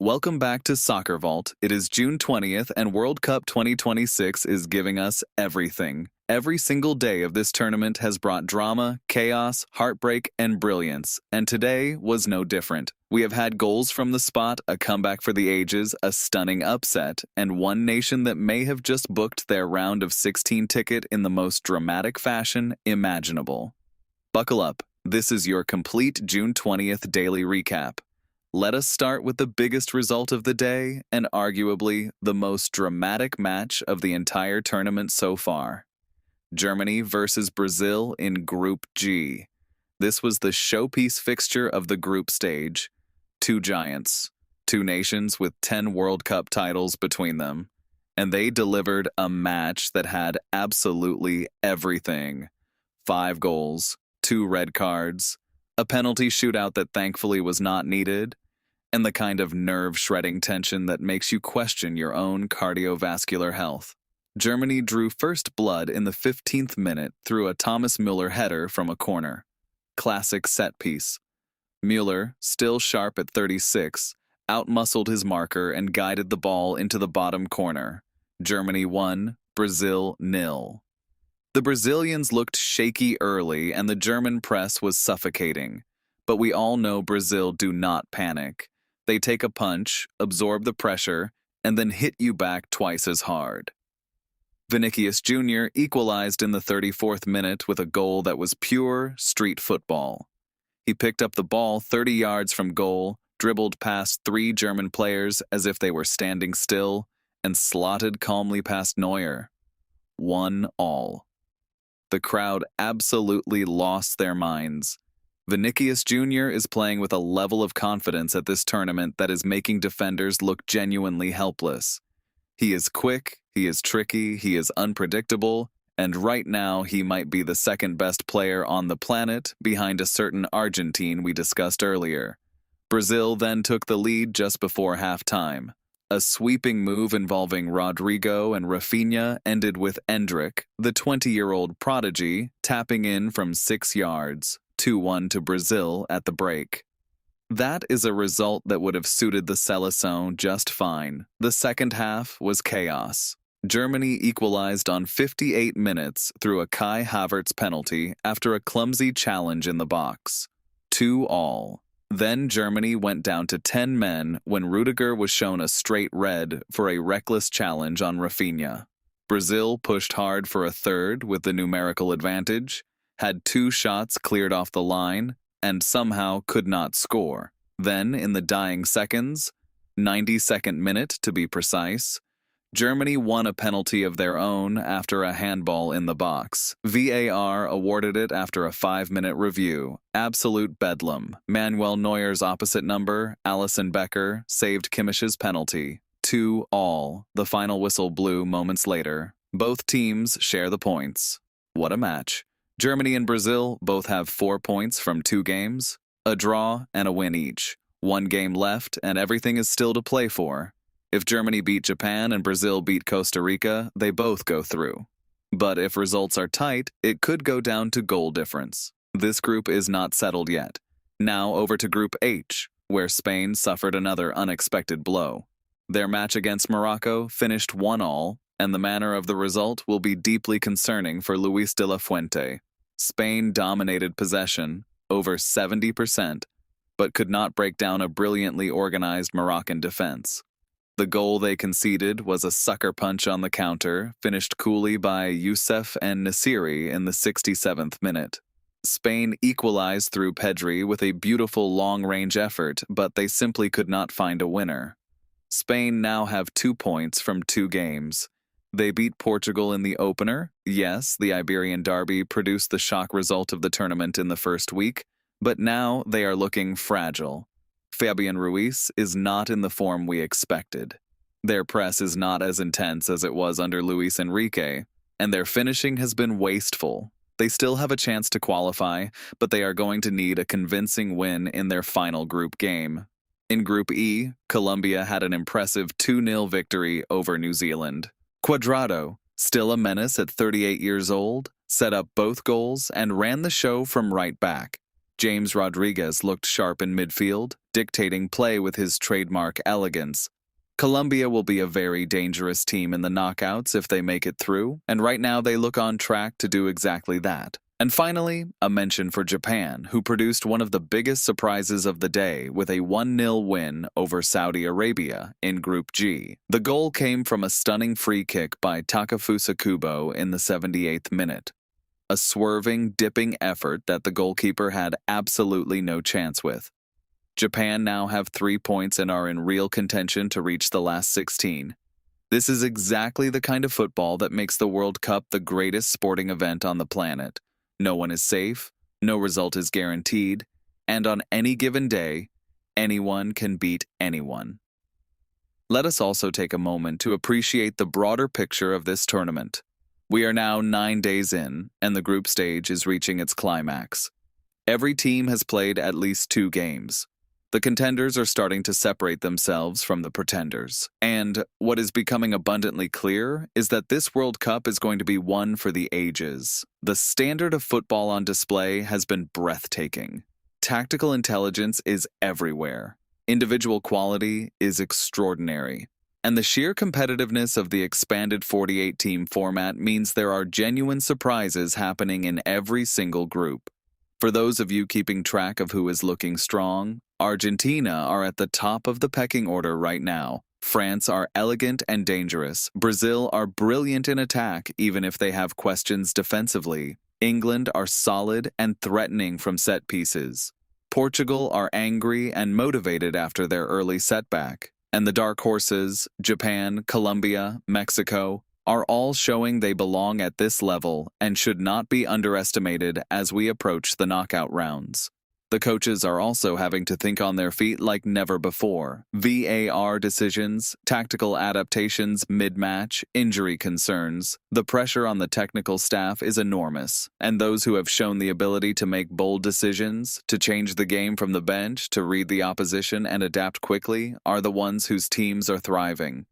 Welcome back to SoccerVault. It is June 20th, and World Cup 2026 is giving us everything. Every single day of this tournament has brought drama, chaos, heartbreak, and brilliance, and today was no different. We have had goals from the spot, a comeback for the ages, a stunning upset, and one nation that may have just booked their round of 16 ticket in the most dramatic fashion imaginable. Buckle up. This is your complete June 20th daily recap. Let us start with the biggest result of the day and arguably the most dramatic match of the entire tournament so far. Germany versus Brazil in Group G. This was the showpiece fixture of the group stage. Two giants, two nations with 10 World Cup titles between them. And they delivered a match that had absolutely everything. 5 goals, 2 red cards, a penalty shootout that thankfully was not needed, and the kind of nerve-shredding tension that makes you question your own cardiovascular health. Germany drew first blood in the 15th minute through a Thomas Müller header from a corner. Classic set piece. Müller, still sharp at 36, outmuscled his marker and guided the ball into the bottom corner. Germany 1, Brazil 0. The Brazilians looked shaky early and the German press was suffocating. But we all know Brazil do not panic. They take a punch, absorb the pressure, and then hit you back twice as hard. Vinicius Jr. equalized in the 34th minute with a goal that was pure street football. He picked up the ball 30 yards from goal, dribbled past 3 German players as if they were standing still, and slotted calmly past Neuer. 1-1. The crowd absolutely lost their minds. Vinicius Jr. is playing with a level of confidence at this tournament that is making defenders look genuinely helpless. He is quick, he is tricky, he is unpredictable, and right now he might be the second best player on the planet behind a certain Argentine we discussed earlier. Brazil then took the lead just before halftime. A sweeping move involving Rodrigo and Rafinha ended with Endrick, the 20-year-old prodigy, tapping in from 6 yards. 2-1 to Brazil at the break. That is a result that would have suited the Seleção just fine. The second half was chaos. Germany equalized on 58 minutes through a Kai Havertz penalty after a clumsy challenge in the box. 2-2. Then Germany went down to 10 men when Rudiger was shown a straight red for a reckless challenge on Rafinha. Brazil pushed hard for a third with the numerical advantage, had 2 shots cleared off the line, and somehow could not score. Then, in the dying seconds, 92nd minute to be precise, Germany won a penalty of their own after a handball in the box. VAR awarded it after a 5-minute review. Absolute bedlam. Manuel Neuer's opposite number, Alisson Becker, saved Kimmich's penalty. 2-2. The final whistle blew moments later. Both teams share the points. What a match. Germany and Brazil both have 4 points from 2 games, a draw and a win each. 1 game left and everything is still to play for. If Germany beat Japan and Brazil beat Costa Rica, they both go through. But if results are tight, it could go down to goal difference. This group is not settled yet. Now over to Group H, where Spain suffered another unexpected blow. Their match against Morocco finished 1-1, and the manner of the result will be deeply concerning for Luis de la Fuente. Spain dominated possession, over 70%, but could not break down a brilliantly organized Moroccan defense. The goal they conceded was a sucker punch on the counter, finished coolly by Youssef and Nasiri in the 67th minute. Spain equalized through Pedri with a beautiful long-range effort, but they simply could not find a winner. Spain now have 2 points from 2 games. They beat Portugal in the opener. Yes, the Iberian derby produced the shock result of the tournament in the first week, but now they are looking fragile. Fabian Ruiz is not in the form we expected. Their press is not as intense as it was under Luis Enrique, and their finishing has been wasteful. They still have a chance to qualify, but they are going to need a convincing win in their final group game. In Group E, Colombia had an impressive 2-0 victory over New Zealand. Cuadrado, still a menace at 38 years old, set up both goals and ran the show from right back. James Rodriguez looked sharp in midfield, dictating play with his trademark elegance. Colombia will be a very dangerous team in the knockouts if they make it through, and right now they look on track to do exactly that. And finally, a mention for Japan, who produced one of the biggest surprises of the day with a 1-0 win over Saudi Arabia in Group G. The goal came from a stunning free kick by Takefusa Kubo in the 78th minute. A swerving, dipping effort that the goalkeeper had absolutely no chance with. Japan now have 3 points and are in real contention to reach the last 16. This is exactly the kind of football that makes the World Cup the greatest sporting event on the planet. No one is safe, no result is guaranteed, and on any given day, anyone can beat anyone. Let us also take a moment to appreciate the broader picture of this tournament. We are now 9 days in, and the group stage is reaching its climax. Every team has played at least 2 games. The contenders are starting to separate themselves from the pretenders. And what is becoming abundantly clear is that this World Cup is going to be one for the ages. The standard of football on display has been breathtaking. Tactical intelligence is everywhere. Individual quality is extraordinary. And the sheer competitiveness of the expanded 48-team format means there are genuine surprises happening in every single group. For those of you keeping track of who is looking strong, Argentina are at the top of the pecking order right now. France are elegant and dangerous. Brazil are brilliant in attack, even if they have questions defensively. England are solid and threatening from set pieces. Portugal are angry and motivated after their early setback. And the dark horses, Japan, Colombia, Mexico, are all showing they belong at this level and should not be underestimated as we approach the knockout rounds. The coaches are also having to think on their feet like never before. VAR decisions, tactical adaptations mid-match, injury concerns. The pressure on the technical staff is enormous, and those who have shown the ability to make bold decisions, to change the game from the bench, to read the opposition and adapt quickly, are the ones whose teams are thriving.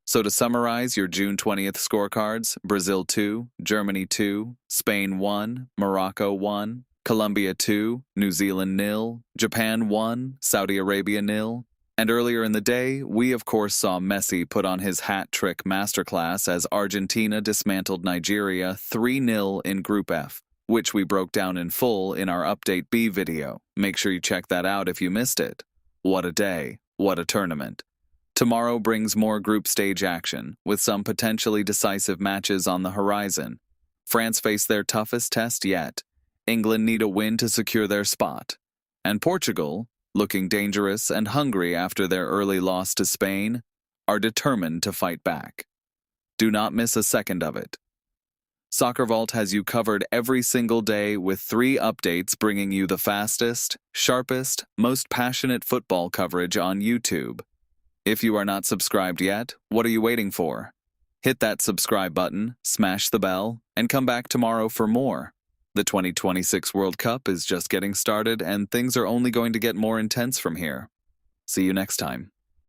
So to summarize your June 20th scorecards, Brazil 2, Germany 2, Spain 1, Morocco 1, Colombia 2, New Zealand 0, Japan 1, Saudi Arabia 0, and earlier in the day, we of course saw Messi put on his hat-trick masterclass as Argentina dismantled Nigeria 3-0 in Group F, which we broke down in full in our Update B video. Make sure you check that out if you missed it. What a day, what a tournament. Tomorrow brings more group stage action, with some potentially decisive matches on the horizon. France face their toughest test yet. England need a win to secure their spot. And Portugal, looking dangerous and hungry after their early loss to Spain, are determined to fight back. Do not miss a second of it. SoccerVault has you covered every single day with 3 updates bringing you the fastest, sharpest, most passionate football coverage on YouTube. If you are not subscribed yet, what are you waiting for? Hit that subscribe button, smash the bell, and come back tomorrow for more. The 2026 World Cup is just getting started, and things are only going to get more intense from here. See you next time.